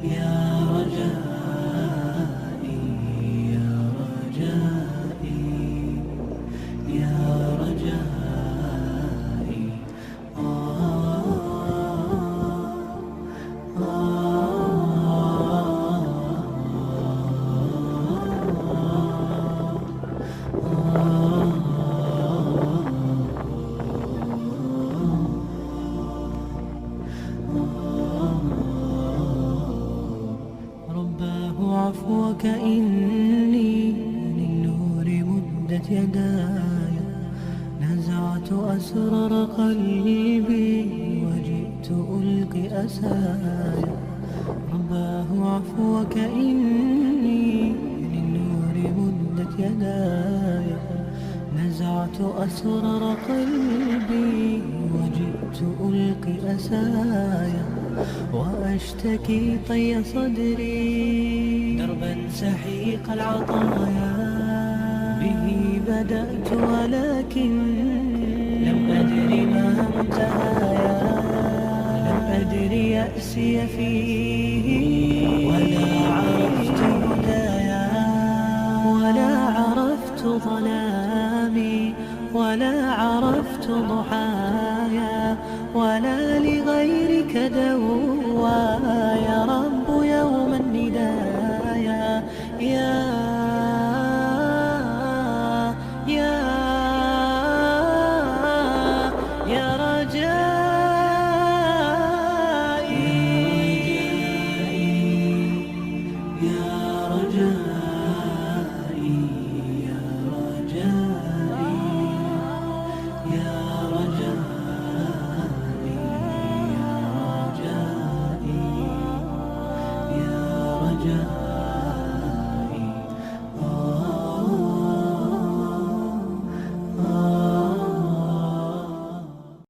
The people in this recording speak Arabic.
يا رجائي يا رجائي يا رجائي رباه عفوك إني للنور مدت يداي، نزعت أسرار قلبي وجئت ألقي أسايا. رباه عفوك إني للنور مدت يداي، نزعت أسرار قلبي وجئت ألقي أسايا، وأشتكي طي صدري دربا سحيق العطايا. به بدأت ولكن لم أدر ما منتهايا، لم أدر يأسي فيه ولا عرفت هدايا، ولا عرفت ظلامي ولا عرفت ضحايا.